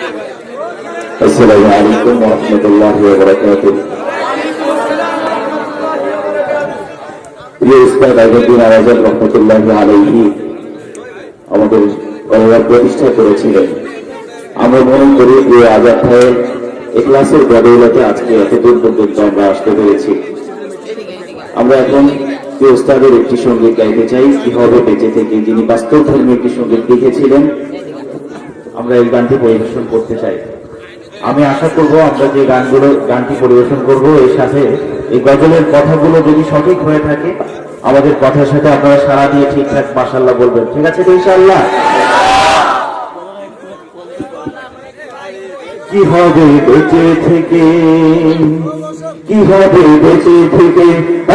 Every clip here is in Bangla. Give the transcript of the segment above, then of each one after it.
আসসালামু আলাইকুম ওয়া রাহমাতুল্লাহি ওয়া বারাকাতুহু। প্রিয় উস্তাদ আইয়ুদ্দিন আওয়াজ রহমতুল্লাহি আলাইহি আমাদের প্রতিষ্ঠা করেছিলেন। আমরা মনে করি প্রিয় আজাদ ভাইয়ের ইখলাসের বদৌলতে আজকে এতদূর পর্যন্ত আমরা আসতে পেরেছি। আমরা এখন প্রিয় উস্তাদের একটি সঙ্গীত গাইতে চাই, কি হবে বেঁচে থেকে, যিনি বাস্তব ধর্মী একটি সঙ্গীত লিখেছিলেন। আমরা এই গানটি পরিবেশন করতে চাই। আমি আশা করব আমরা যে গানটি পরিবেশন করব এর সাথে এই গজলের কথাগুলো যদি সঠিক হয়ে থাকে, আমাদের কথার সাথে আপনারা সাড়া দিয়ে ঠিকঠাক মাশাআল্লাহ বলবেন। ঠিক আছে তো ইনশাআল্লাহ? কি হবে বেঁচে থেকে, কি হবে বেঁচে থেকে,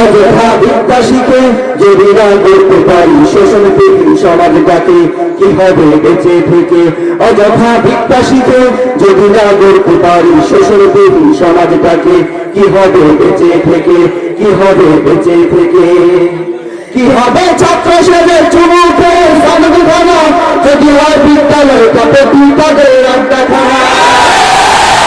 অযথা বিদ্যা শিখে যদি না করতে পারি শোষণ বিহীন সমাজটাকে। কি হবে বেঁচে থেকে, অযথা বিদ্যা শিখে যদি না করতে পারি শোষণ বিহীন সমাজটাকে। কি হবে বেঁচে থেকে, কি হবে বেঁচে থেকে, কি হবে ছাত্র সেজে চুমুকে সংবিধানা যদি হয় বিদ্যালয় কতটি তাদের একটা খানা।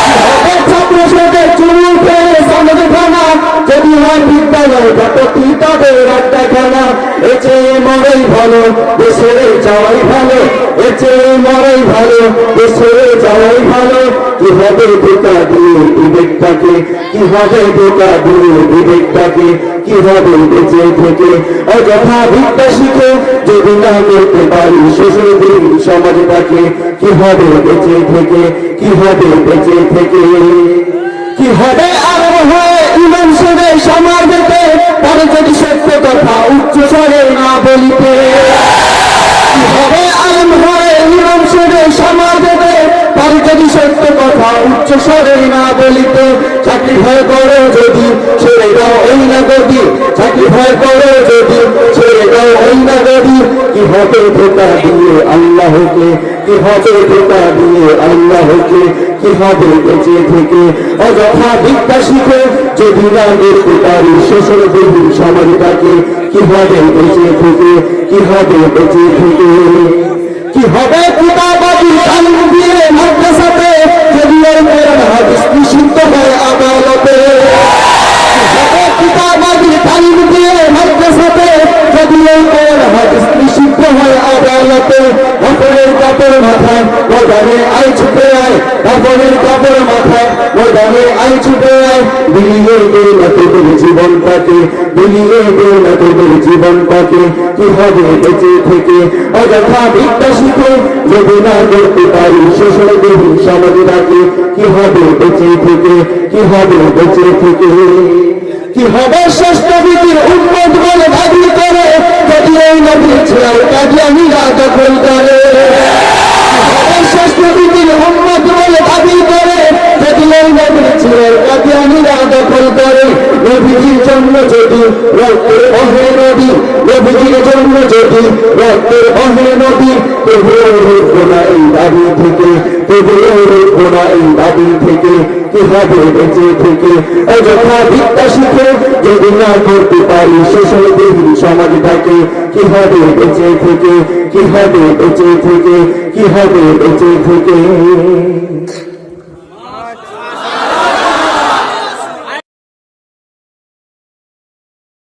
কি হবে ছাত্র সেজে চুমুকে সংবিধানা যদি হয় বিদ্যালয় কতটি তাদের একটা খানা। এ চেয়ে মরাই ভালো দেশে যাওয়াই ভালো, এ চেয়ে মরাই ভালো দেশে যাওয়াই ভালো। কি হবে ধোকা দিয়ে বিবেকটাকে, কি হবে ধোকা দিয়ে বিবেকটাকে। কি হবে বেঁচে থেকে, অযথা বিদ্যা শিখে যদি না করতে পারি শোষণ বিহীন সমাজটাকে। কি হবে বেঁচে থেকে, কি হবে বেঁচে থেকে, কি হবে আরো হয়ে ইমাম শুনে সমাজেতে তার যদি সত্য কথা উচ্চ স্বরে না বলিতে। কি হবে আলম হয়ে ইমাম শুনে সমাজেতে তার যদি সত্য কথা উচ্চ স্বরে না বলিতে। চাকরি ভয় করো যদি ছেড়ে দাও ওই না গদি, চাকরি ভয় করো যদি ছেড়ে দাও ওই না গদি। কি হবে ধোকা দিয়ে আল্লাহকে, কি হবে ধোকা দিয়ে আল্লাহকে। কি হবে বেঁচে থেকে, অযথা বিদ্যা শিখে যদি না করতে পারি শোষণ বিহীন সমাজটাকে। কি হবে বেঁচে থেকে, কি হবে বেঁচে থেকে, কি হবে কিতাবাদি তালিম দিয়ে মাদ্রাসাতে যদি ওই কোরআন হাদিস নিষিদ্ধ হয় আদালতে। কি হবে কিতাবাদি তালিম দিয়ে মাদ্রাসাতে যদি ওই কোরআন হাদিস নিষিদ্ধ হয় আদালতে। কাপড়ের কাপড় মাথায় ময়দানে আই ছুটে আয়, কাপড়ের কাপড় মাথায় ময়দানে আই ছুটে আয়। বিলিয়ে দে না তোদের জীবনটাকে, বিলিয়ে দে না তোদের জীবনটাকে। কি হবে বেঁচে থেকে, অযথা বিদ্যা শিখে যদি না করতে পারি শোষণ বিহীন সমাজটাকে। কি হবে বেঁচে থেকে, কি হবে বেঁচে থেকে, কি হবে শ্রেষ্ঠ বিধির উন্মত বলে দাবি করে যদি এই নদীর ছেড়ে কাদিয়ানীরা দখল করে। কি হবে শ্রেষ্ঠ বিধির উন্মত বলে দাবি করে যদি এই নদীর ছেড়ে কাদিয়ানীরা দখল করে। নবীজির জন্য যদি রক্তের বহে নদী, নবীজির জন্য যদি রক্তের বহে নদী, তবুও রুখবো না এই দাবি থেকে, তবুও রুখবো না এই দাবি থেকে। কি হবে বেঁচে থেকে, অযথা বিদ্যা শিখে যদি না করতে পারি শোষণ বিহীন সমাজটাকে। কি হবে বেঁচে থেকে, কি হবে বেঁচে থেকে, কি হবে বেঁচে থেকে।